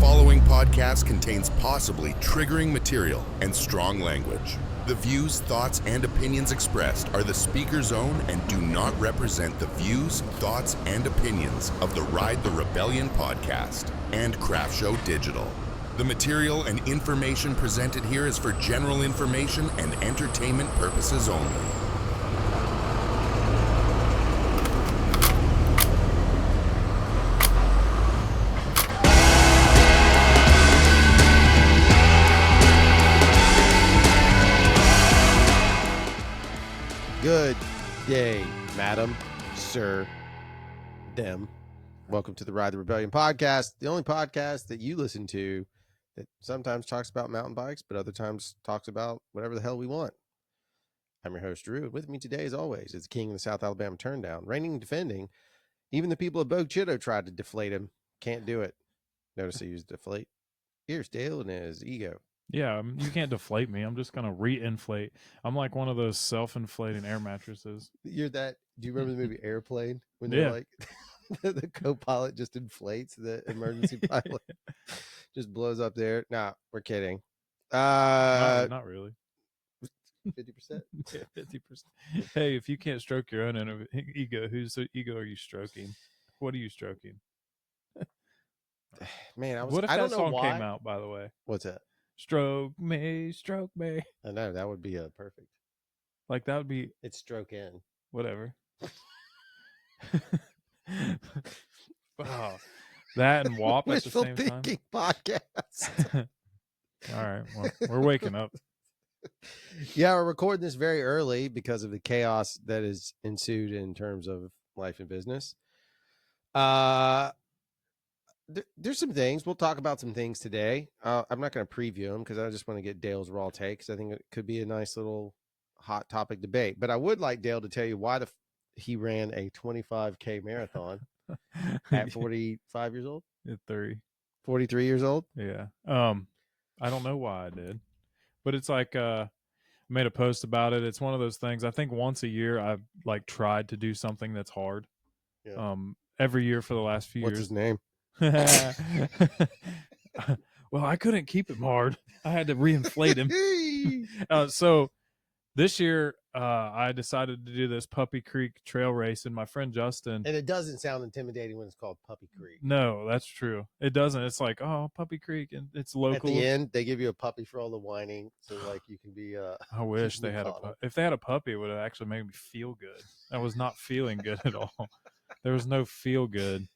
following podcast contains possibly triggering material and strong language. The views, thoughts, and opinions expressed are the speaker's own and do not represent the views, thoughts, and opinions of the Ride the Rebellion podcast and Craft Show Digital. The material and information presented here is for general information and entertainment purposes only. Good day, madam, sir, dem. Welcome to the Ride the Rebellion podcast, the only podcast that you listen to that sometimes talks about mountain bikes, but other times talks about whatever the hell we want. I'm your host, Drew, and with me today, as always, is the king of the South Alabama Turndown, reigning and defending. Even the people of Bogue Chitto tried to deflate him. Can't do it. Notice he used deflate. Here's Dale and his ego. Yeah, you can't deflate me. I'm just going to re-inflate. I'm like one of those self-inflating air mattresses. You're that. Do you remember the movie Airplane? When they're like, the co-pilot just inflates the emergency pilot. Just blows up there. Nah, we're kidding. Not really. 50%? Yeah, 50%. Hey, if you can't stroke your own ego, whose ego are you stroking? What are you stroking? Man, what if I that don't know song why. came out, by the way? What's that? Stroke me, stroke me. I know, that would be perfect. Like, that would be... It's stroke in. Whatever. Oh, that and WAP at the same time. Thinking podcast. All right, well, we're waking up. Yeah, we're recording this very early because of the chaos that has ensued in terms of life and business. There's some things. We'll talk about some things today. I'm not going to preview them because I just want to get Dale's raw take because I think it could be a nice little hot topic debate. But I would like Dale to tell you why he ran a 25K marathon at 45 years old? At 30. 43 years old? Yeah. I don't know why I did. But it's like I made a post about it. It's one of those things. I think once a year I've like tried to do something that's hard. Yeah. Every year for the last few What's years. his name? Well, I couldn't keep him hard. I had to reinflate him. So this year I decided to do this Puppy Creek trail race, and my friend Justin. And it doesn't sound intimidating when it's called Puppy Creek. No, that's true. It doesn't. It's like, oh, Puppy Creek, and it's local. At the end, they give you a puppy for all the whining, so like you can be. I wish they had if they had a puppy, it would have actually made me feel good. I was not feeling good at all. There was no feel good.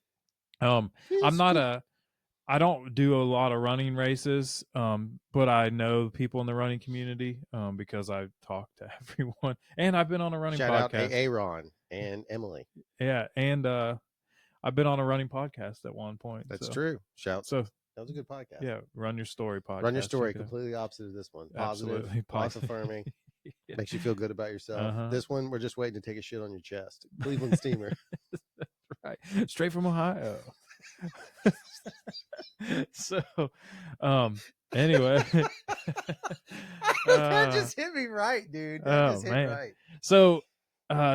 I don't do a lot of running races, but I know people in the running community because I talk to everyone, and I've been on a running podcast. Shout out Aaron and Emily. Yeah, and I've been on a running podcast at one point. That's true. So that was a good podcast. Yeah, Run Your Story podcast. Run Your Story, completely opposite of this one. Positive, life-affirming, yeah. Makes you feel good about yourself. Uh-huh. This one, we're just waiting to take a shit on your chest. Cleveland Steamer. Right, straight from Ohio. So, anyway, that just hit me right, dude. That just hit right. So,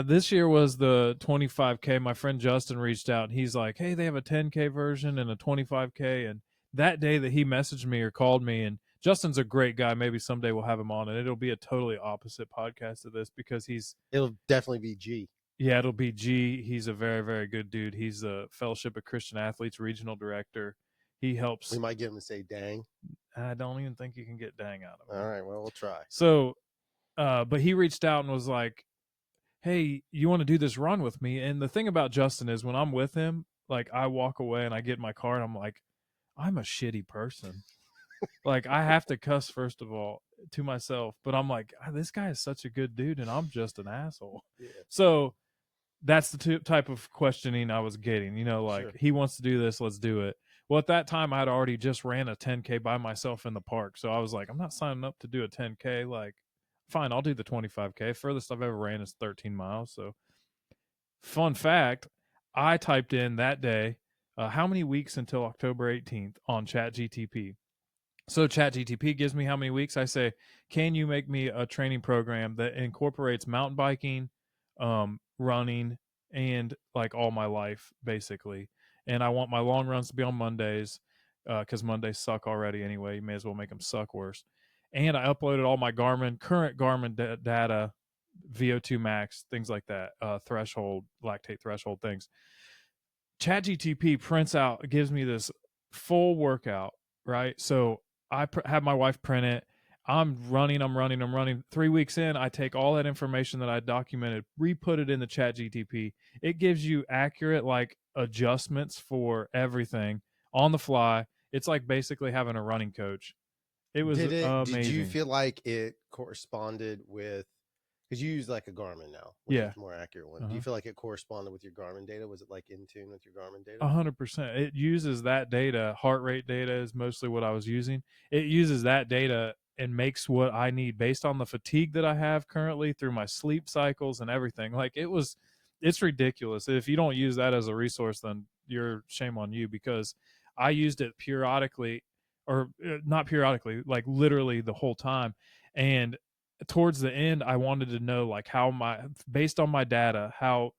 this year was the 25K. My friend Justin reached out, and he's like, "Hey, they have a 10K version and a 25K." And that day that he messaged me or called me, and Justin's a great guy. Maybe someday we'll have him on, and it'll be a totally opposite podcast of this because it'll definitely be G. Yeah, it'll be G. He's a very, very good dude. He's the Fellowship of Christian Athletes regional director. He helps. We might get him to say dang. I don't even think you can get dang out of him. All right, well, we'll try. So, but he reached out and was like, "Hey, you want to do this run with me?" And the thing about Justin is when I'm with him, like I walk away and I get in my car and I'm like, I'm a shitty person. Like I have to cuss first of all to myself, but I'm like, this guy is such a good dude and I'm just an asshole. Yeah. So that's the type of questioning I was getting, like sure. He wants to do this, let's do it. Well, at that time I'd already just ran a 10K by myself in the park. So I was like, I'm not signing up to do a 10K. Like, fine, I'll do the 25K. Furthest I've ever ran is 13 miles. So fun fact, I typed in that day, how many weeks until October 18th on ChatGTP. So ChatGTP gives me how many weeks. I say, can you make me a training program that incorporates mountain biking, running, and like all my life, basically. And I want my long runs to be on Mondays. because Mondays suck already anyway. You may as well make them suck worse. And I uploaded all my current Garmin data, VO2 max, things like that, threshold, lactate threshold things. ChatGTP prints out, gives me this full workout, right? So I have my wife print it. I'm running. 3 weeks in, I take all that information that I documented, re-put it in the ChatGTP. It gives you accurate like adjustments for everything on the fly. It's like basically having a running coach. It was amazing. Did you feel like it corresponded with, because you use like a Garmin now, which Yeah. is more accurate one. Do you feel like it corresponded with your Garmin data? Was it like in tune with your Garmin data? 100%. It uses that data. Heart rate data is mostly what I was using. It uses that data and makes what I need based on the fatigue that I have currently through my sleep cycles and everything. Like it's ridiculous. If you don't use that as a resource, then you're shame on you, because I used it periodically, or not periodically, like literally the whole time. And towards the end, I wanted to know like based on my data,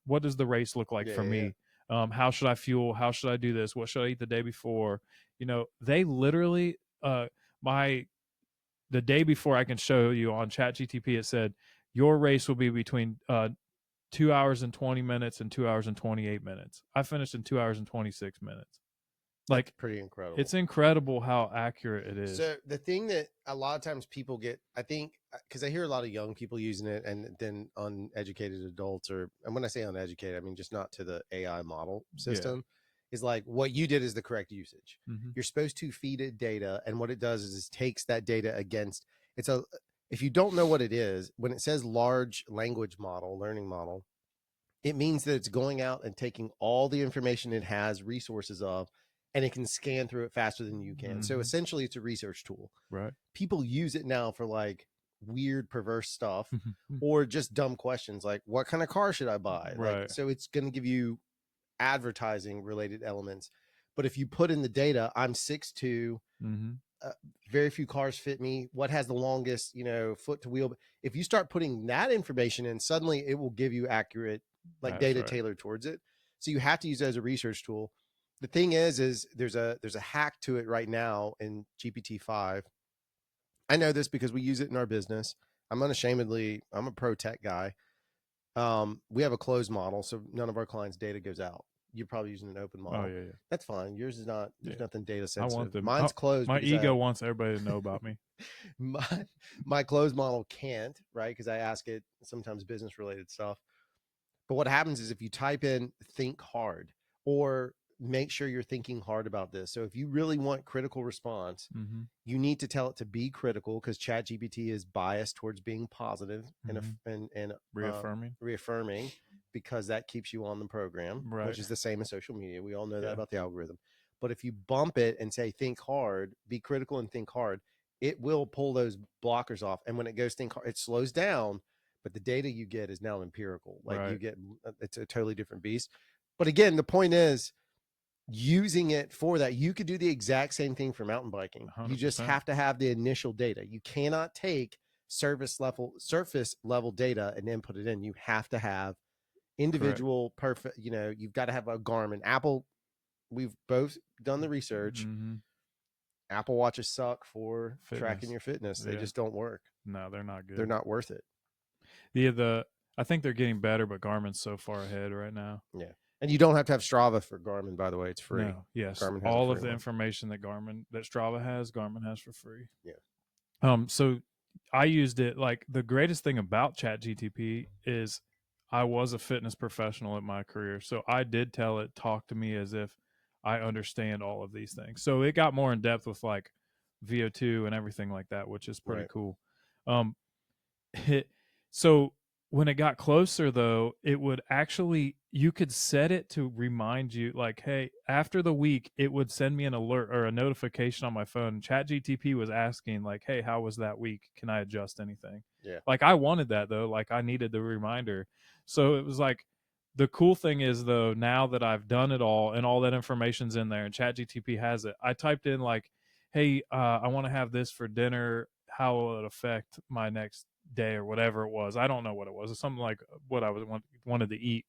what does the race look like for me? How should I fuel? How should I do this? What should I eat the day before? They literally, the day before, I can show you on ChatGTP, it said your race will be between 2 hours and 20 minutes and 2 hours and 28 minutes. I finished in 2 hours and 26 minutes. Like, that's pretty incredible. It's incredible how accurate it is. So the thing that a lot of times people get, I think, because I hear a lot of young people using it, and then uneducated adults, and when I say uneducated, I mean just not to the AI model system, is like what you did is the correct usage. Mm-hmm. You're supposed to feed it data, and what it does is it takes that data against, if you don't know what it is, when it says large language model, learning model, it means that it's going out and taking all the information it has resources of, and it can scan through it faster than you can. Mm-hmm. So essentially it's a research tool. Right. People use it now for like weird, perverse stuff or just dumb questions like, what kind of car should I buy? Right. Like, so it's going to give you advertising related elements. But if you put in the data, I'm 6'2", very few cars fit me. What has the longest, foot to wheel? If you start putting that information in, suddenly it will give you accurate data tailored towards it. So you have to use it as a research tool. The thing is there's a hack to it right now in GPT-5. I know this because we use it in our business. I'm a pro tech guy. We have a closed model, so none of our clients' data goes out. You're probably using an open model. Oh yeah. That's fine. Yours is not. There's nothing data sensitive. I want them. Mine's closed. My ego wants everybody to know about me. my closed model can't, right? Because I ask it sometimes business related stuff. But what happens is if you type in think hard, or make sure you're thinking hard about this. So if you really want critical response, you need to tell it to be critical, because ChatGPT is biased towards being positive and reaffirming, because that keeps you on the program, which is the same as social media. We all know that about the algorithm. But if you bump it and say think hard, be critical and think hard, it will pull those blockers off. And when it goes think hard, it slows down, but the data you get is now empirical. You get, it's a totally different beast. But again, the point is, using it for that, you could do the exact same thing for mountain biking. 100%. You just have to have the initial data. You cannot take surface level data and then put it in. You have to have individual perfect, you've got to have a Garmin. Apple, we've both done the research. Apple Watches suck for tracking your fitness. They just don't work. No, they're not good. They're not worth it. I think they're getting better, but Garmin's so far ahead right now. Yeah. And you don't have to have Strava for Garmin, by the way. It's free. No, yes. All of the information that Strava has, Garmin has for free. Yeah. So I used it. Like, the greatest thing about ChatGTP is I was a fitness professional in my career. So I did tell it, talk to me as if I understand all of these things. So it got more in depth with like VO2 and everything like that, which is pretty cool. So when it got closer, though, it would actually, you could set it to remind you, like, hey, after the week, it would send me an alert or a notification on my phone. ChatGTP was asking, like, hey, how was that week? Can I adjust anything? Yeah. Like, I wanted that, though. Like, I needed the reminder. So it was like, the cool thing is, though, now that I've done it all and all that information's in there and ChatGTP has it, I typed in, like, hey, I want to have this for dinner. How will it affect my next day, or whatever it was? I don't know what it was. It's something like what I wanted to eat.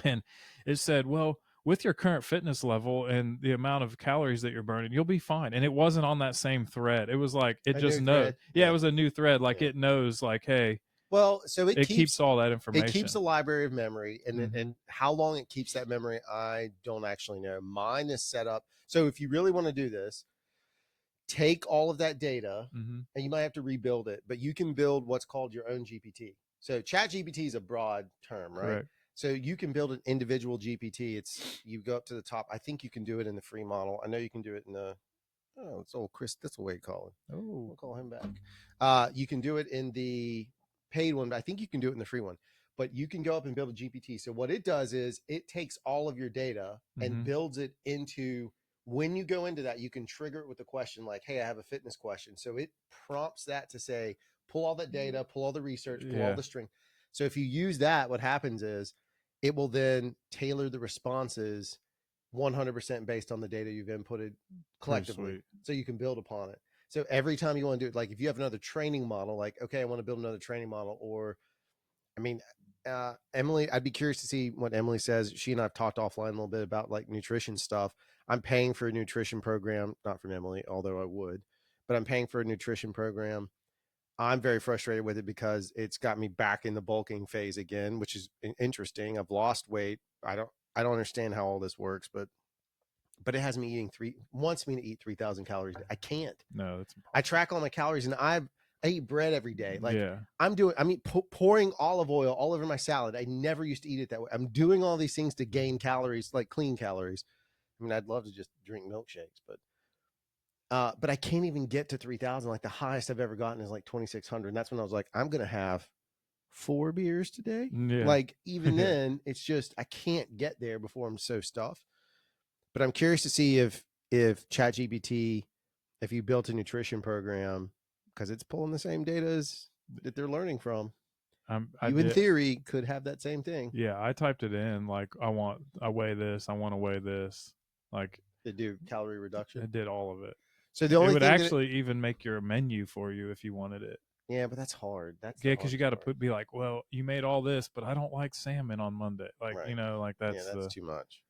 And it said, well, with your current fitness level and the amount of calories that you're burning, you'll be fine. And it wasn't on that same thread. It was like it A just new knows. thread? Yeah, Yeah. it was a new thread. Like Yeah. it knows, like, hey, Well, so it keeps all that information. It keeps a library of memory, and Mhm. and how long it keeps that memory, I don't actually know. Mine is set up. So if you really want to do this, take all of that data, Mhm. and you might have to rebuild it, but you can build what's called your own GPT. So chat GPT is a broad term, right? Correct. So you can build an individual GPT. It's you go up to the top. I think you can do it in the free model. I know you can do it in the it's old Chris. That's what we call him. Oh, We'll call him back. You can do it in the paid one, but I think you can do it in the free one. But you can go up and build a GPT. So what it does is it takes all of your data and Mhm. builds it into, when you go into that, you can trigger it with a question like, hey, I have a fitness question. So it prompts that to say, pull all that data, pull all the research, pull all Yeah. the string. So if you use that, what happens is it will then tailor the responses 100% based on the data you've inputted collectively. sweet. So you can build upon it. So every time you want to do it, like if you have another training model, like, okay, I want to build another training model, or I mean, Emily, I'd be curious to see what Emily says. She and I've talked offline a little bit about like nutrition stuff. I'm paying for a nutrition program, not from Emily, although I would, but I'm paying for a nutrition program. I'm very frustrated with it because it's got me back in the bulking phase again, which is interesting. I've lost weight. I don't understand how all this works, but it has me eating wants me to eat 3,000 calories a day. I can't. No, that's impossible. I track all my calories, and I eat bread every day. Like yeah. I'm pouring olive oil all over my salad. I never used to eat it that way. I'm doing all these things to gain calories, like clean calories. I mean, I'd love to just drink milkshakes, but I can't even get to 3,000. Like the highest I've ever gotten is like 2,600. And that's when I was like, I'm going to have 4 beers today. Yeah. Like even then it's just, I can't get there before I'm so stuffed. But I'm curious to see if ChatGPT, if you built a nutrition program, because it's pulling the same data as that they're learning from, you in theory could have that same thing. Yeah, I typed it in like I weigh this, I want to weigh this. Like They do calorie reduction. it did all of it. So the only it would thing actually even make your menu for you if you wanted it. Yeah, but that's hard. That's yeah, because you got to be like, well, you made all this, but I don't like salmon on Monday. Like Right. you know, like that's too much.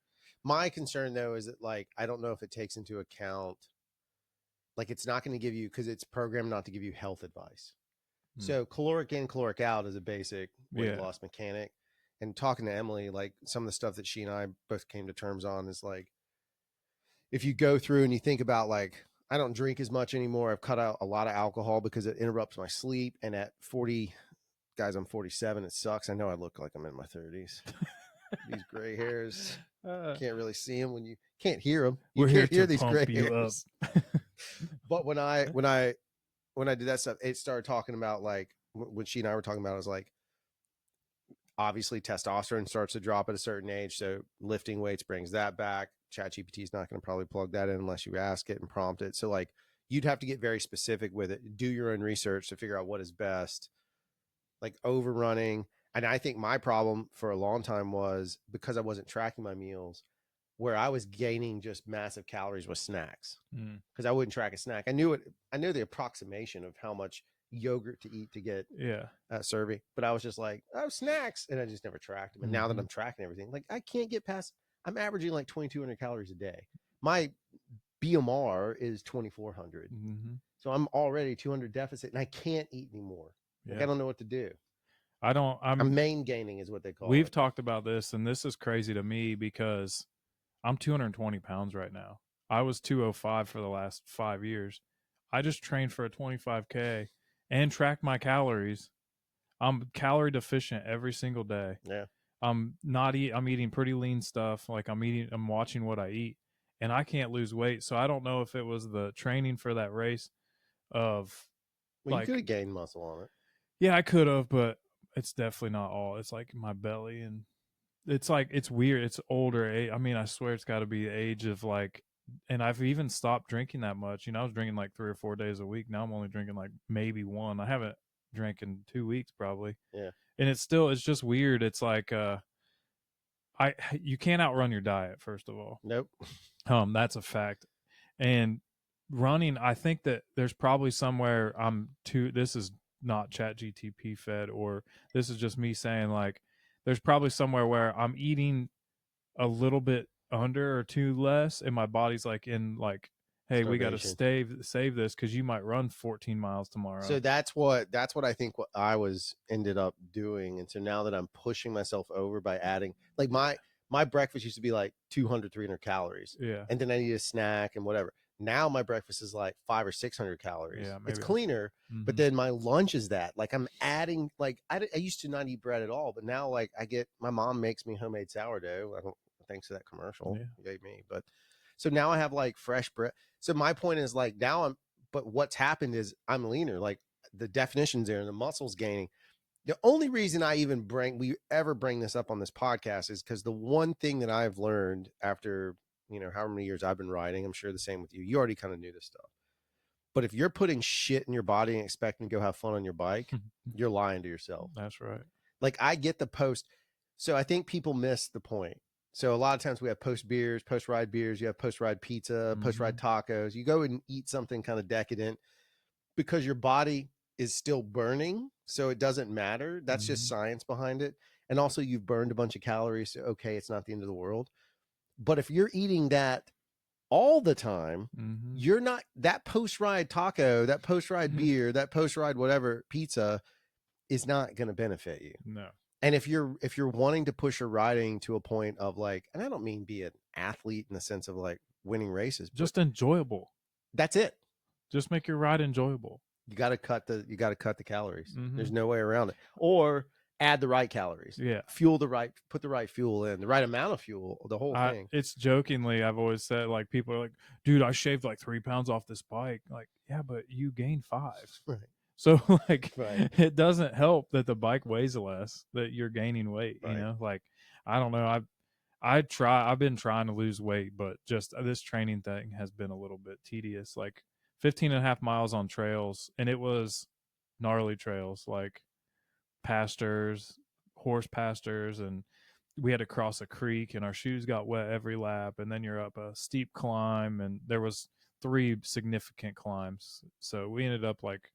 My concern though is that like I don't know if it takes into account, like it's not going to give you, because it's programmed not to give you health advice. So caloric in, caloric out is a basic weight loss mechanic. And talking to Emily, like some of the stuff that she and I both came to terms on is like, if you go through and you think about like, I don't drink as much anymore. I've cut out a lot of alcohol because it interrupts my sleep. And at 40, guys, I'm 47. It sucks. I know I look like I'm in my 30s. These gray hairs, can't really see them when you can't hear them. You can't hear these gray hairs. But when I did that stuff, it started talking about like when she and I were talking about it, I was like, obviously testosterone starts to drop at a certain age. So lifting weights brings that back. ChatGPT is not going to probably plug that in unless you ask it and prompt it. So like you'd have to get very specific with it, do your own research to figure out what is best, like overrunning. And I think my problem for a long time was because I wasn't tracking my meals, where I was gaining just massive calories with snacks because I wouldn't track a snack. I knew the approximation of how much yogurt to eat to get a serving, but I was just like, oh, snacks. And I just never tracked them. And now that I'm tracking everything, like I can't get past, I'm averaging like 2,200 calories a day. My BMR is 2,400. So I'm already 200 deficit and I can't eat anymore. Like I don't know what to do. I'm main gaining is what they call it. We've talked about this, and this is crazy to me because I'm 220 pounds right now. I was 205 for the last 5 years. I just trained for a 25K and track my calories. I'm calorie deficient every single day. Yeah. I'm eating pretty lean stuff. Like I'm watching what I eat, and I can't lose weight. So I don't know if it was the training for that race of you could have gained muscle on it. Yeah, I could have, but it's definitely not all. It's like my belly, and it's like it's weird. It's older. I mean, I swear it's got to be the age of like, and I've even stopped drinking that much. You know, I was drinking like 3 or 4 days a week. Now I'm only drinking like maybe one. I haven't drank in 2 weeks probably. Yeah. And it's just weird. It's like you can't outrun your diet, first of all. Nope. That's a fact. And running, I think that there's probably somewhere this is not ChatGTP fed, or this is just me saying like there's probably somewhere where I'm eating a little bit under or 2 less, and my body's like in like, hey, we got to Starvation. save this because you might run 14 miles tomorrow. So that's what I think what I was ended up doing. And so now that I'm pushing myself over by adding, like my breakfast used to be like 200, 300 calories. Yeah. And then I need a snack and whatever. Now my breakfast is like 500 or 600 calories. Yeah, It's maybe. cleaner, but then my lunch is that. Like I'm adding, like I used to not eat bread at all, but now like my mom makes me homemade sourdough. I don't, thanks to that commercial you gave me. But so now I have like fresh bread. So my point is like now but what's happened is I'm leaner. Like the definition's there and the muscle's gaining. The only reason we ever bring this up on this podcast is because the one thing that I've learned after, however many years I've been riding, I'm sure the same with you. You already kind of knew this stuff. But if you're putting shit in your body and expecting to go have fun on your bike, you're lying to yourself. That's right. Like I get the post. So I think people miss the point. So a lot of times we have post ride beers, you have post ride pizza, post ride tacos. You go and eat something kind of decadent because your body is still burning. So it doesn't matter. That's just science behind it. And also you've burned a bunch of calories. So okay, it's not the end of the world. But if you're eating that all the time, you're not, that post ride taco, that post ride beer, that post ride whatever pizza is not going to benefit you. No. And if you're wanting to push your riding to a point of like, and I don't mean be an athlete in the sense of like winning races, just enjoyable. That's it. Just make your ride enjoyable. You got to cut the calories. There's no way around it. Or add the right calories. Yeah. Put the right fuel in, the right amount of fuel, the whole thing. It's jokingly, I've always said, like, people are like, dude, I shaved like 3 pounds off this bike. Like, yeah, but you gained 5. Right. So like, it doesn't help that the bike weighs less, that you're gaining weight, like, I don't know. I've been trying to lose weight, but just this training thing has been a little bit tedious. Like 15.5 miles on trails, and it was gnarly trails, like pastures, horse pastures, and we had to cross a creek and our shoes got wet every lap, and then you're up a steep climb, and there was 3 significant climbs. So we ended up like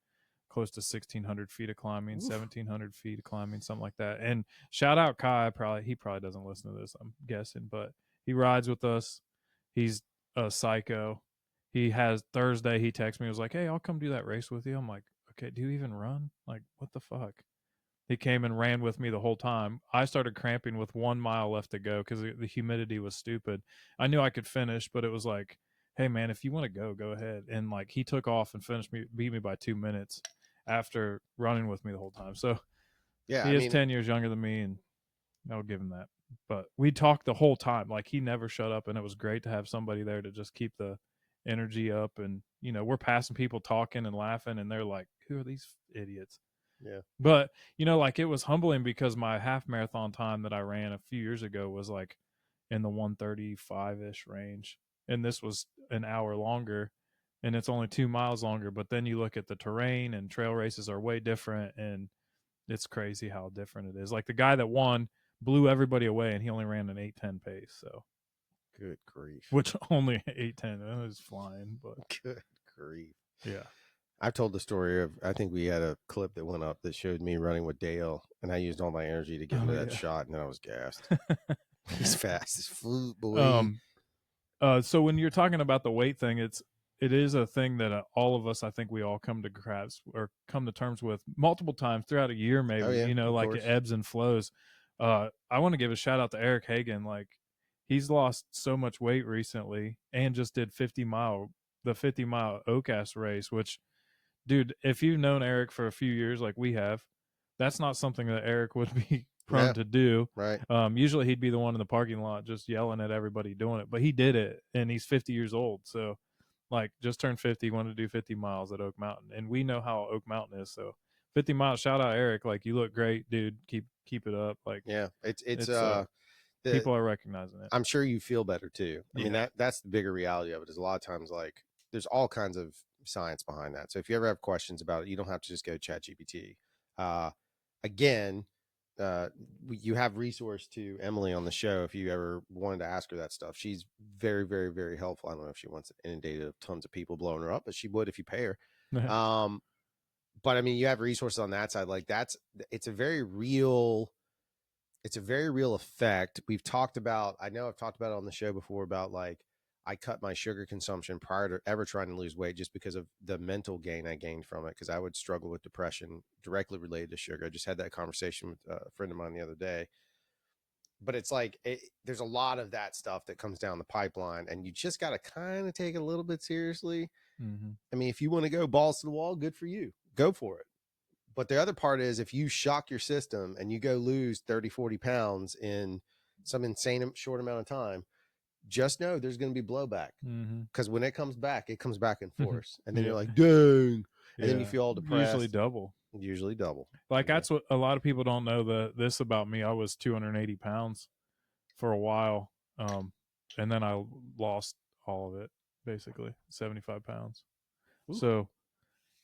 close to 1,600 feet of climbing, 1,700 feet of climbing, something like that. And shout out Kai. He probably doesn't listen to this, I'm guessing, but he rides with us. He's a psycho. He has Thursday. He texts me. He was like, "Hey, I'll come do that race with you." I'm like, "Okay, do you even run? Like, what the fuck?" He came and ran with me the whole time. I started cramping with 1 mile left to go because the humidity was stupid. I knew I could finish, but it was like, "Hey man, if you want to go ahead." And like, he took off and beat me by 2 minutes after running with me the whole time. So yeah, he is 10 years younger than me, and I'll give him that. But we talked the whole time. Like, he never shut up, and it was great to have somebody there to just keep the energy up. And we're passing people talking and laughing, and they're like, "Who are these idiots?" Yeah. But like, it was humbling because my half marathon time that I ran a few years ago was like in the 1:35-ish range, and this was an hour longer, and it's only 2 miles longer. But then you look at the terrain, and trail races are way different, and it's crazy how different it is. Like, the guy that won blew everybody away, and he only ran an 8:10 pace. So good grief. Which only 8:10, it was flying, but good grief. Yeah. I've told the story of, I think we had a clip that went up that showed me running with Dale, and I used all my energy to get into that shot, and then I was gassed. He's fast as flute, boy. So when you're talking about the weight thing, it is a thing that all of us, I think we all come to grasp or come to terms with multiple times throughout a year, maybe. Like, it ebbs and flows. I want to give a shout out to Eric Hagen. Like, he's lost so much weight recently, and just did the 50-mile Oak-Ass race, which, dude, if you've known Eric for a few years like we have, that's not something that Eric would be prone to do. Right. Usually he'd be the one in the parking lot just yelling at everybody doing it, but he did it, and he's 50 years old. So, like, just turned 50, wanted to do 50 miles at Oak Mountain, and we know how Oak Mountain is. So 50 miles, shout out Eric. Like, you look great, dude. Keep it up. Like, yeah, it's people are recognizing it. I'm sure you feel better too. I mean, that's the bigger reality of it, is a lot of times, like, there's all kinds of science behind that. So if you ever have questions about it, you don't have to just go chat GPT. Again, you have resource to Emily on the show if you ever wanted to ask her that stuff. She's very, very, very helpful. I don't know if she wants it inundated of tons of people blowing her up, but she would if you pay her. But I mean, you have resources on that side. Like, it's a very real it's a very real effect. We've talked about, I know I've talked about it on the show before about like, I cut my sugar consumption prior to ever trying to lose weight just because of the mental gain I gained from it. Cause I would struggle with depression directly related to sugar. I just had that conversation with a friend of mine the other day, but it's like, there's a lot of that stuff that comes down the pipeline and you just got to kind of take it a little bit seriously. Mm-hmm. I mean, if you want to go balls to the wall, good for you. Go for it. But the other part is if you shock your system and you go lose 30, 40 pounds in some insane short amount of time, just know there's going to be blowback. Because when it comes back in force. And then you're like, dang. And then you feel all depressed. Usually double. Like that's what a lot of people don't know this about me. I was 280 pounds for a while. And then I lost all of it, basically 75 pounds. Ooh. So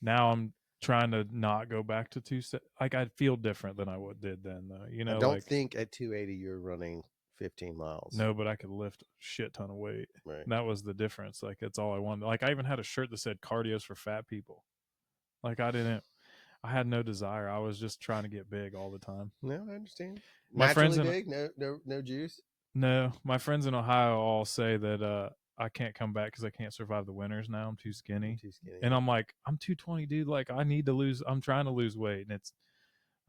now I'm trying to not go back to like I feel different than I did then though. You know, I don't think at 280 you're running 15 miles. No, but I could lift a shit ton of weight. Right. And that was the difference. Like that's all I wanted. Like I even had a shirt that said cardio's for fat people. Like I had no desire. I was just trying to get big all the time. No, I understand. My friends big, no juice. No, my friends in Ohio all say that I can't come back because I can't survive the winters now. I'm too skinny. And I'm like, I'm 220, dude. Like I need to lose. I'm trying to lose weight, and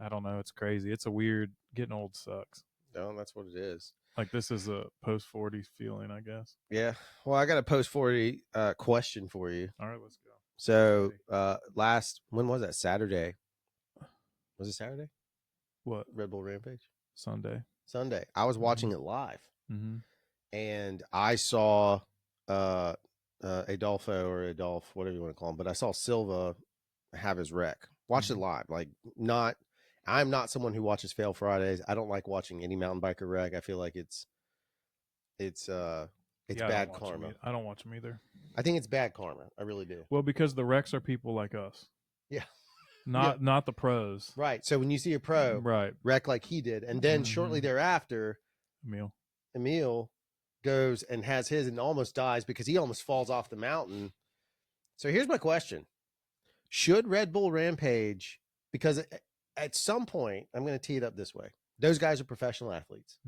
I don't know. It's crazy. It's a weird. Getting old sucks. No, that's what it is. Like this is a post 40 feeling, I guess. Yeah. Well, I got a post 40 question for you. All right, let's go. So when was that? Saturday? Was it Saturday? What? Red Bull Rampage? Sunday. I was watching it live, and I saw Adolfo, whatever you want to call him, but I saw Silva have his wreck. Watched it live. Like I'm not someone who watches Fail Fridays. I don't like watching any mountain biker wreck. I feel like it's bad karma. I don't watch them either. I think it's bad karma. I really do. Well, because the wrecks are people like us. Yeah. Not the pros. Right. So when you see a pro wreck like he did, and then shortly thereafter, Emil goes and has his and almost dies because he almost falls off the mountain. So here's my question. Should Red Bull Rampage, because at some point, I'm going to tee it up this way. Those guys are professional athletes.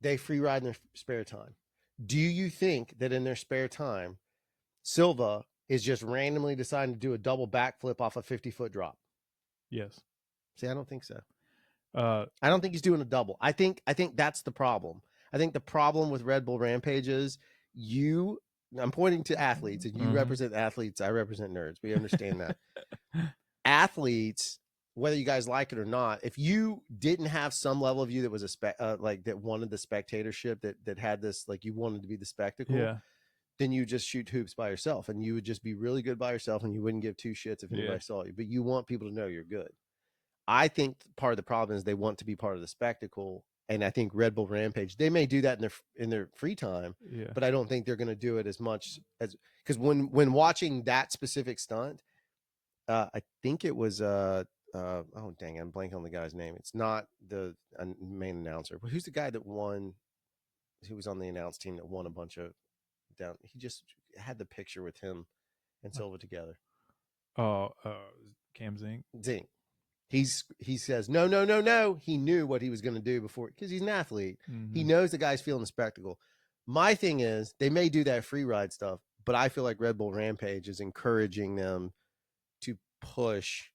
They free ride in their spare time. Do you think that in their spare time, Silva is just randomly deciding to do a double backflip off a 50-foot drop? Yes. See, I don't think so. I don't think he's doing a double. I think that's the problem. I think the problem with Red Bull Rampage is I'm pointing to athletes, and you represent athletes. I represent nerds. We understand that. Athletes, whether you guys like it or not, if you didn't have some level of you that was like that wanted the spectatorship, that had this, like you wanted to be the spectacle, then you just shoot hoops by yourself, and you would just be really good by yourself, and you wouldn't give two shits if anybody saw you. But you want people to know you're good. I think part of the problem is they want to be part of the spectacle, and I think Red Bull Rampage, they may do that in their free time, but I don't think they're going to do it as much as, because when watching that specific stunt, I think it was oh dang, I'm blanking on the guy's name. It's not the main announcer, but who's the guy that won? Who was on the announce team that won a bunch of down? He just had the picture with him and Silva together. Cam Zink. He says no. He knew what he was going to do before, because he's an athlete. He knows the guy's feeling the spectacle. My thing is, they may do that free ride stuff, but I feel like Red Bull Rampage is encouraging them to push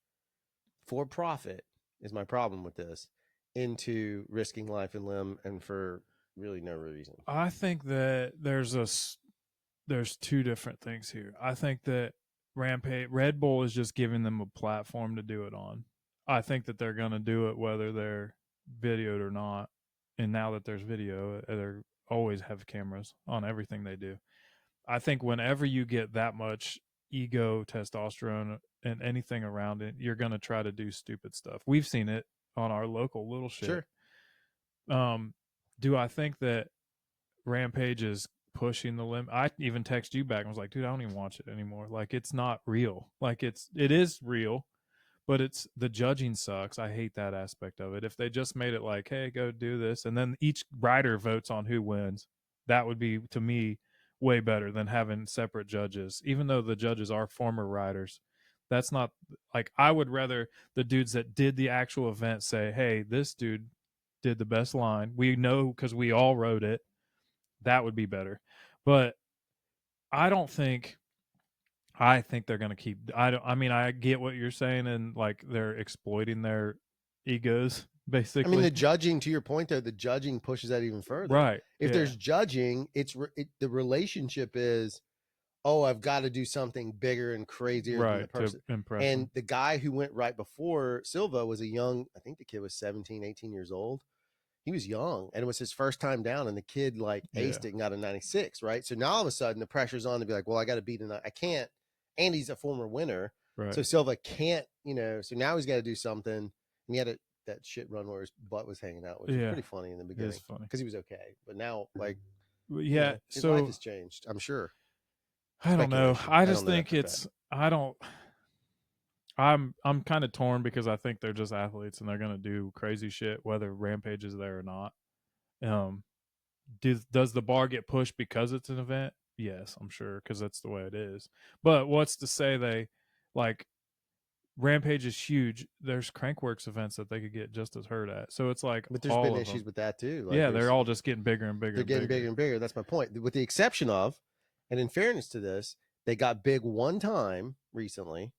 for profit, is my problem with this, into risking life and limb, and for really no reason. I think that there's two different things here. I think that Red Bull is just giving them a platform to do it on. I think that they're going to do it whether they're videoed or not. And now that there's video, they always have cameras on everything they do. I think whenever you get that much ego, testosterone, and anything around it, you're going to try to do stupid stuff. We've seen it on our local little shit. Sure. Do I think that Rampage is pushing the limit? I even text you back and was like, dude, I don't even watch it anymore. Like, it's not real. Like, it is real, but the judging sucks. I hate that aspect of it. If they just made it like, hey, go do this, and then each rider votes on who wins, that would be, to me, way better than having separate judges. Even though the judges are former riders, that's not, like, I would rather the dudes that did the actual event say, hey, this dude did the best line. We know because we all wrote it. That would be better. But I don't think. I think they're going to keep. I don't. I mean, I get what you're saying, and like they're exploiting their egos, basically. I mean, the judging, to your point, though, the judging pushes that even further. Right. If there's judging, the relationship is, oh, I've got to do something bigger and crazier than the person. To impress and them. the guy who went right before Silva was a young, I think the kid was 17, 18 years old. He was young, and it was his first time down, and the kid like aced it and got a 96, right? So now all of a sudden the pressure's on to be like, well, I got to beat I can't. And he's a former winner. Right. So Silva can't, so now he's got to do something. And he had that shit run where his butt was hanging out, which was pretty funny in the beginning. It's funny because he was okay, but now his so life has changed, I'm sure. I don't know. I just think I'm kind of torn because I think they're just athletes and they're gonna do crazy shit whether Rampage is there or not. Does the bar get pushed because it's an event? Yes, I'm sure, because that's the way it is. But what's to say they like Rampage is huge. There's Crankworks events that they could get just as hurt at. So it's like, but there's been issues with that too. Like they're all just getting bigger and bigger. They're getting bigger and bigger. That's my point. With the exception of, and in fairness to this, they got big one time recently.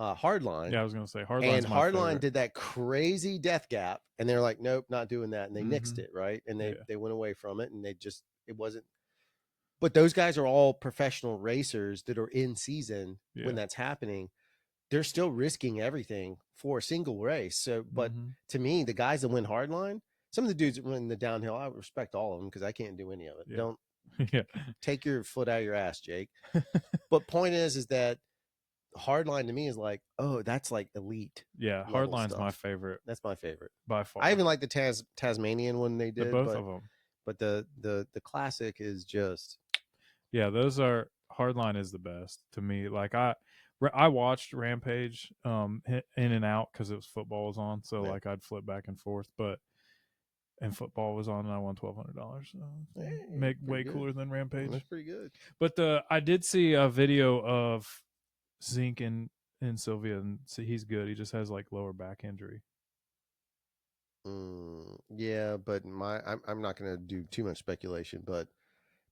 Hardline. Yeah, I was gonna say Hardline. And Hardline did that crazy death gap, and they're like, nope, not doing that, and they nixed it, right? And they went away from it, and it wasn't. But those guys are all professional racers that are in season when that's happening. They're still risking everything for a single race. So, but to me, the guys that win Hardline, some of the dudes that win the downhill, I respect all of them because I can't do any of it. Don't take your foot out of your ass, Jake. But point is that Hardline to me is like, oh, that's like elite. Yeah, Hardline's my favorite. That's my favorite by far. I even like the Tasmanian one they did. Both of them. But the classic is just. Yeah, those are Hardline is the best to me. Like I watched Rampage in and out because it was football was on, so like I'd flip back and forth, and football was on and I won $1,200. So make way cooler than Rampage. That's pretty good. But I did see a video of Zink and Sylvia, and see he's good. He just has like lower back injury. Yeah, but I'm not going to do too much speculation, but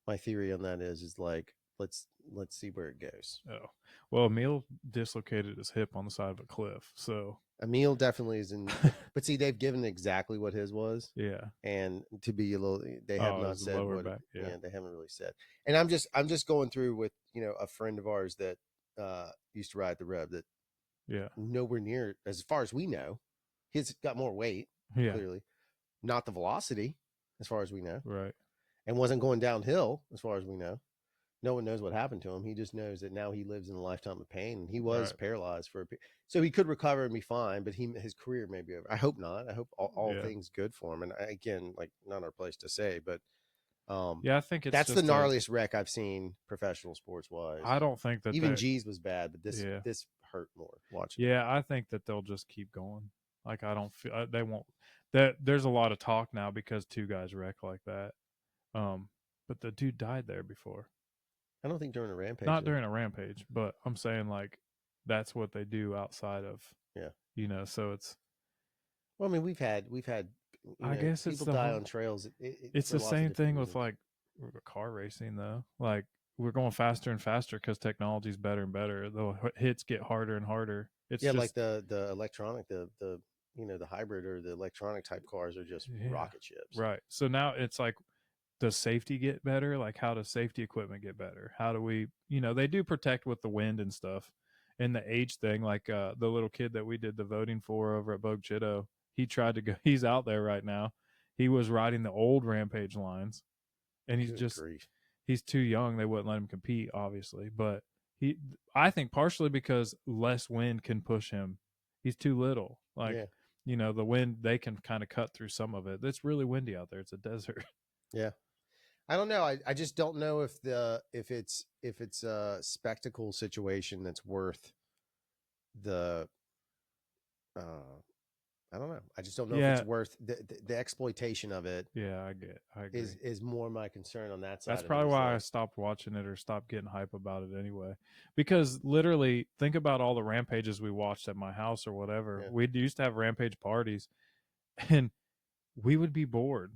my theory on that is like let's see where it goes. Oh, well, Emil dislocated his hip on the side of a cliff, so Emil definitely is in. But see, they've given exactly what his was. Yeah, and to be a little, they have not said what. Back, yeah, they haven't really said. And I'm just going through with a friend of ours that used to ride the Rev that nowhere near, as far as we know, he's got more weight. Yeah, clearly, not the velocity, as far as we know. Right. And wasn't going downhill, as far as we know. No one knows what happened to him. He just knows that now he lives in a lifetime of pain. And he was paralyzed for a period. So he could recover and be fine, but his career may be over. I hope not. I hope all things good for him. And again, like, not our place to say, but I think that's the gnarliest wreck I've seen professional sports wise. I don't think that even G's was bad, but this hurt more watching. Yeah, I think that they'll just keep going. Like, I don't feel they won't. That there's a lot of talk now because two guys wreck like that. But the dude died there before. I don't think during a rampage. Not during a rampage, but I'm saying like that's what they do outside of. So it's. Well, I mean, we've had. I guess people die on trails. It's the same thing with like car racing though. Like we're going faster and faster because technology's better and better. The hits get harder and harder. It's just, like the electronic, the hybrid or the electronic type cars are just rocket ships. Right. So now it's like, does safety get better? Like, how does safety equipment get better? How do we, they do protect with the wind and stuff. And the age thing, like the little kid that we did the voting for over at Bogue Chitto, he tried to go, he's out there right now. He was riding the old Rampage lines and he's too young. They wouldn't let him compete, obviously. But I think partially because less wind can push him. He's too little. Like, the wind, they can kind of cut through some of it. It's really windy out there. It's a desert. Yeah. I don't know. I just don't know if it's a spectacle situation that's worth the I don't know. I just don't know if it's worth the exploitation of it. Yeah, I agree. Is more my concern on that side. That's probably why I stopped watching it or stopped getting hype about it anyway. Because literally, think about all the rampages we watched at my house or whatever. We used to have rampage parties, and we would be bored.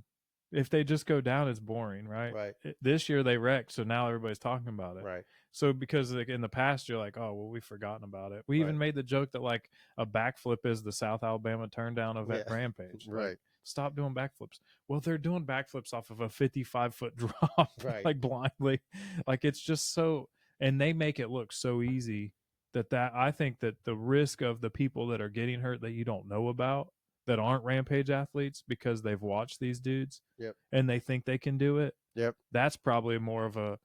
If they just go down, it's boring, right? Right. This year they wrecked, so now everybody's talking about it. Right. So because like in the past you're like, oh well, we've forgotten about it. We even Right. made the joke that like a backflip is the South Alabama turndown of Yeah. Rampage. Right. Like, stop doing backflips. Well, they're doing backflips off of a 55-foot drop, Right. like blindly. Like it's just so, and they make it look so easy that I think that the risk of the people that are getting hurt that you don't know about that aren't Rampage athletes because they've watched these dudes Yep. and they think they can do it. Yep. That's probably more of a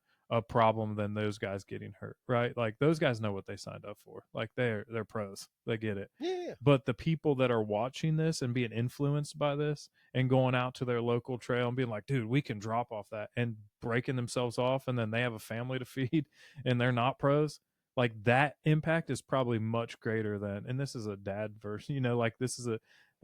problem than those guys getting hurt, right? Like those guys know what they signed up for. Like they're pros. They get it. Yeah. But the people that are watching this and being influenced by this and going out to their local trail and being like, dude, we can drop off that, and breaking themselves off, and then they have a family to feed and they're not pros, like that impact is probably much greater than, and this is a dad version, like this is a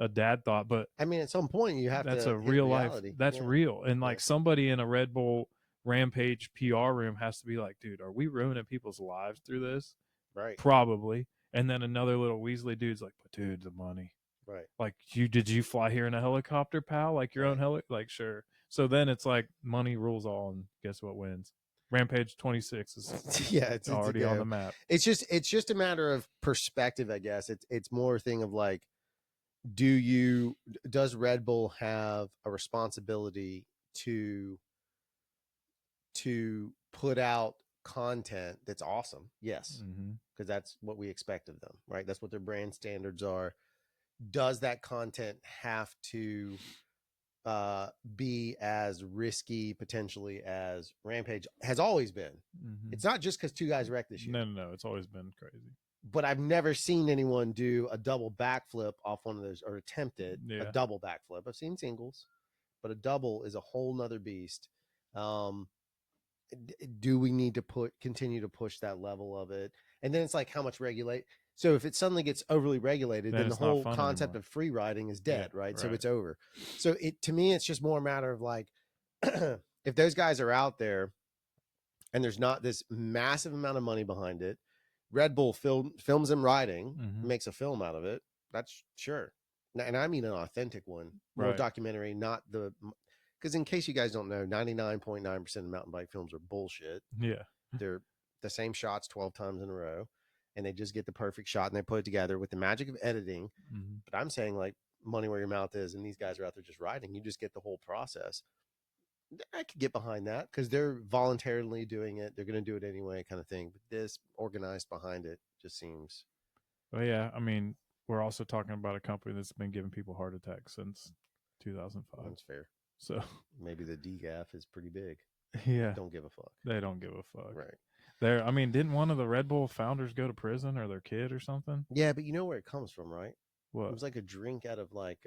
dad thought, but I mean, at some point you have that's to a real life, reality. that's Yeah. real. And like Yeah. somebody in a Red Bull Rampage PR room has to be like, dude, are we ruining people's lives through this? Right. Probably. And then another little Weasley dude's like, but dude, the money. Right. Like, did you fly here in a helicopter, pal? Like your own like, sure. So then it's like money rules all, and guess what wins? Rampage 26 is Yeah, it's already on the map. It's just a matter of perspective, I guess. It's more a thing of like, does Red Bull have a responsibility to put out content that's awesome? Yes, because that's what we expect of them, right? That's what their brand standards are. Does that content have to be as risky potentially as Rampage has always been? It's not just because two guys wrecked this year. No, it's always been crazy. But I've never seen anyone do a double backflip off one of those, or attempt it, a double backflip. I've seen singles, but a double is a whole nother beast. Do we need to continue to push that level of it? And then it's like, how much regulate? So if it suddenly gets overly regulated, then the whole concept of free riding is dead, right? So it's over. So to me, it's just more a matter of like, if those guys are out there and there's not this massive amount of money behind it, Red Bull films them riding, makes a film out of it. That's sure. And I mean an authentic one, more documentary, not the, because in case you guys don't know, 99.9% of mountain bike films are bullshit. Yeah. They're the same shots 12 times in a row, and they just get the perfect shot and they put it together with the magic of editing. But I'm saying, like, money where your mouth is, and these guys are out there just riding. You just get the whole process. I could get behind that because they're voluntarily doing it. They're going to do it anyway, kind of thing. But this organized behind it just seems. Well, yeah. I mean, we're also talking about a company that's been giving people heart attacks since 2005. That's fair. So maybe the DGAF is pretty big. Yeah. Don't give a fuck. They don't give a fuck. Right. I mean, didn't one of the Red Bull founders go to prison, or their kid or something? Yeah, but you know where it comes from, right? What? It was like a drink out of like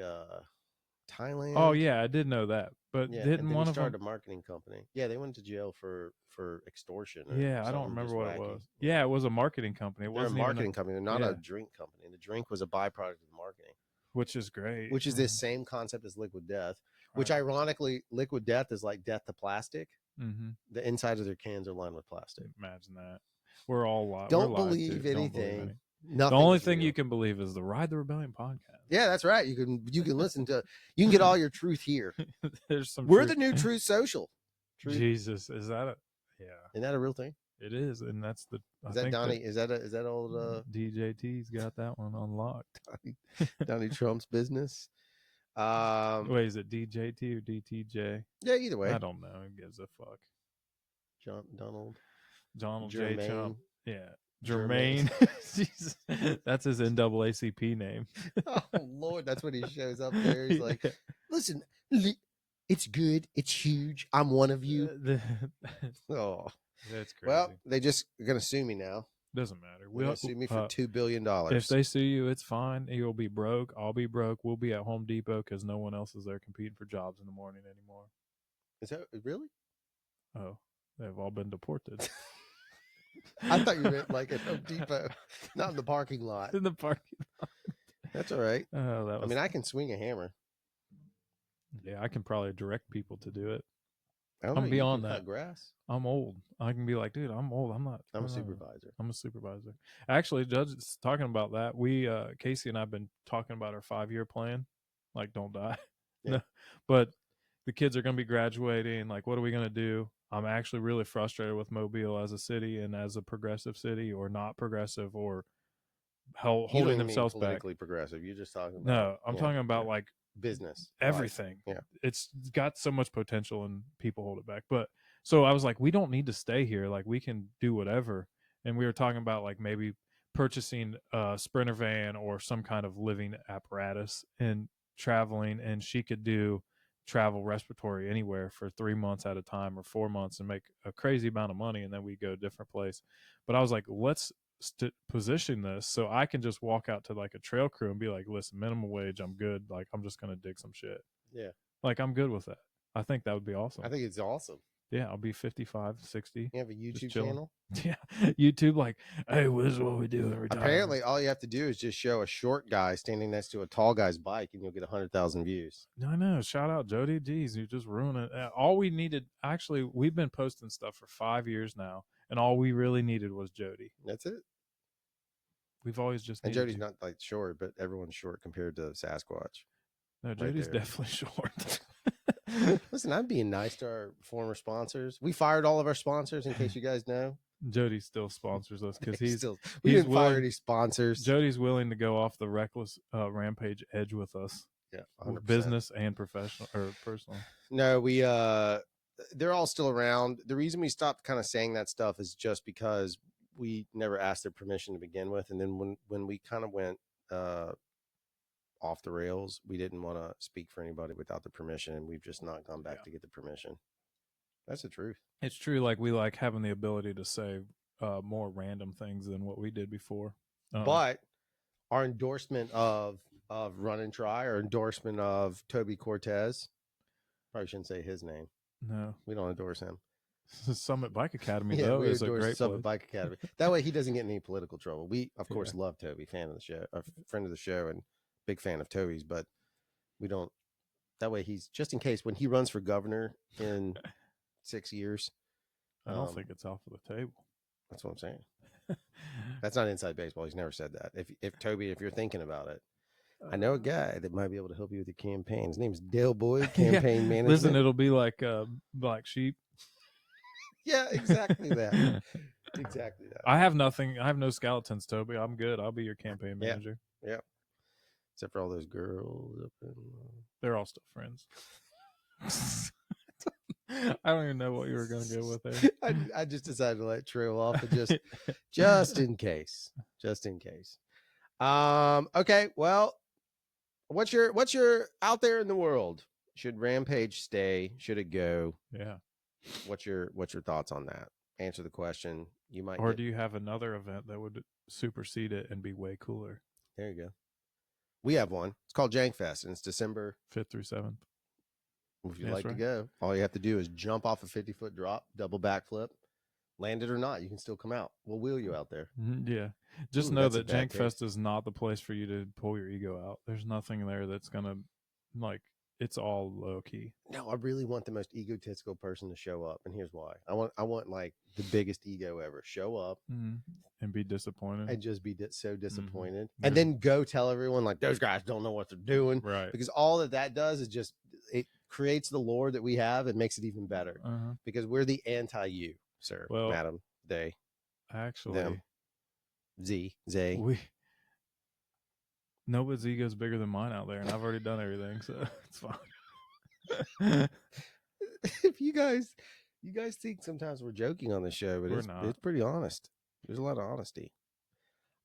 Thailand. Oh yeah, I did know that. But yeah, didn't one of them start a marketing company? Yeah, they went to jail for extortion. Yeah, I don't remember what it was. Yeah, it was a marketing company. It wasn't a marketing company. They're not a drink company. The drink was a byproduct of the marketing, which is great. Which is this same concept as Liquid Death. Which ironically, Liquid Death is like death to plastic. The inside of their cans are lined with plastic. Imagine that. We're all don't believe anything. The only thing you can believe is the Ride the Rebellion podcast. Yeah, that's right. You can listen to. You can get all your truth here. There's some. We're the new Truth Social. Jesus, is that a? Yeah. Isn't that a real thing? It is, and that's the. Is that Donnie? Is that old? DJT's got that one unlocked. Donnie Trump's business. Wait, is it DJT or DTJ? Yeah, either way. I don't know. Who gives a fuck? Donald J. Trump. Yeah. Jermaine. Jesus. That's his NAACP name. Oh Lord, that's when he shows up there. He's like, listen, it's good, it's huge. I'm one of you. Oh, that's crazy. Well, they just are gonna sue me now. Doesn't matter. They'll sue me for $2 billion. If they sue you, it's fine. You'll be broke. I'll be broke. We'll be at Home Depot because no one else is there competing for jobs in the morning anymore. Is that really? Oh, they've all been deported. I thought you meant like at Home Depot, not in the parking lot. In the parking lot. That's all right. Oh, I mean, I can swing a hammer. Yeah, I can probably direct people to do it. I'm beyond that. Grass. I'm old. I can be like, dude, I'm old. I'm a supervisor. I'm a supervisor. Actually, Judge, talking about that, we Casey and I've been talking about our 5-year plan. Like, don't die. Yeah. No, but the kids are going to be graduating. Like, what are we going to do? I'm actually really frustrated with Mobile as a city and as a progressive city, or not progressive, or You don't holding even mean themselves back. politically progressive. You're just talking about No, I'm talking about like business, everything. Yeah. It's got so much potential and people hold it back. But so I was like, we don't need to stay here. Like, we can do whatever. And we were talking about like maybe purchasing a Sprinter van or some kind of living apparatus and traveling, and she could do travel respiratory anywhere for 3 months at a time or 4 months and make a crazy amount of money, and then we go a different place. But I was like, let's position this so I can just walk out to like a trail crew and be like, listen, minimum wage, I'm good. Like, I'm just gonna dig some shit. Yeah. Like, I'm good with that. I think that would be awesome. I think it's awesome. Yeah, I'll be 55, 60. You have a YouTube chilling. channel? Yeah, YouTube. Like, hey, well, this is what we do in retirement. Apparently, all you have to do is just show a short guy standing next to a tall guy's bike, and you'll get 100,000 views. No, no. Shout out Jody. Jeez, you just ruined it. All we needed, actually, we've been posting stuff for 5 years now, and all we really needed was Jody. That's it. We've always just And needed Jody's you. not like short, but everyone's short compared to Sasquatch. No, right Jody's there. definitely short. Listen, I'm being nice to our former sponsors. We fired all of our sponsors, in case you guys know. Jody still sponsors us because we he's didn't fire willing- any sponsors. Jody's willing to go off the reckless rampage edge with us. Yeah, 100%. Business and professional or personal. No, they're all still around. The reason we stopped kind of saying that stuff is just because we never asked their permission to begin with, and then when we kind of went off the rails, we didn't want to speak for anybody without the permission, and we've just not gone back to get the permission. That's the truth. It's true. Like, we like having the ability to say more random things than what we did before. But our endorsement of Run and Try, or endorsement of Toby Cortez, probably shouldn't say his name. No, We don't endorse him. Summit Bike Academy, Yeah, though, we is a endorse great Summit place. Bike Academy. That way he doesn't get in any political trouble. We, of course, love Toby, fan of the show, a friend of the show, and big fan of Toby's, but we don't. That way he's, just in case when he runs for governor in 6 years. I don't think it's off of the table. That's what I'm saying. That's not inside baseball. He's never said that. If Toby, if you're thinking about it, I know a guy that might be able to help you with your campaign. His name's Dale Boyd, campaign manager. Listen, it'll be like Black Sheep. Yeah, exactly that. Exactly that. I have nothing. I have no skeletons, Toby. I'm good. I'll be your campaign manager. Yeah. Except for all those girls up in. They're all still friends. I don't even know what you were going to go with there. I just decided to let trail off, and just in case. Just in case. Okay. Well, what's your out there in the world? Should Rampage stay? Should it go? Yeah. What's your thoughts on that? Answer the question. You might. Or do you have another event that would supersede it and be way cooler? There you go. We have one. It's called Jank Fest, and it's December 5th through 7th. If you'd That's like right. to go, all you have to do is jump off a 50-foot drop, double backflip, land it or not. You can still come out. We'll wheel you out there. Yeah. Just Ooh, know that's a that bad Jank Fest is not the place for you to pull your ego out. There's nothing there that's going to, like, it's all low key. No, I really want the most egotistical person to show up, and here's why. I want like the biggest ego ever. Show up and be disappointed. and just be so disappointed, Yeah. and then go tell everyone like those guys don't know what they're doing. Right. Because all that does is just it creates the lore that we have. It makes it even better because we're the anti-you, sir, Well, madam, they, Actually, them, they. Nobody's ego is bigger than mine out there, and I've already done everything, so it's fine. If you guys think sometimes we're joking on the show, but We're not. It's pretty honest. There's a lot of honesty.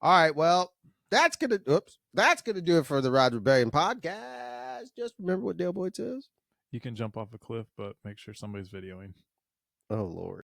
All right, well, that's gonna do it for the Ride Rebellion podcast. Just remember what Dale Boyd says. You can jump off a cliff, but make sure somebody's videoing. Oh Lord.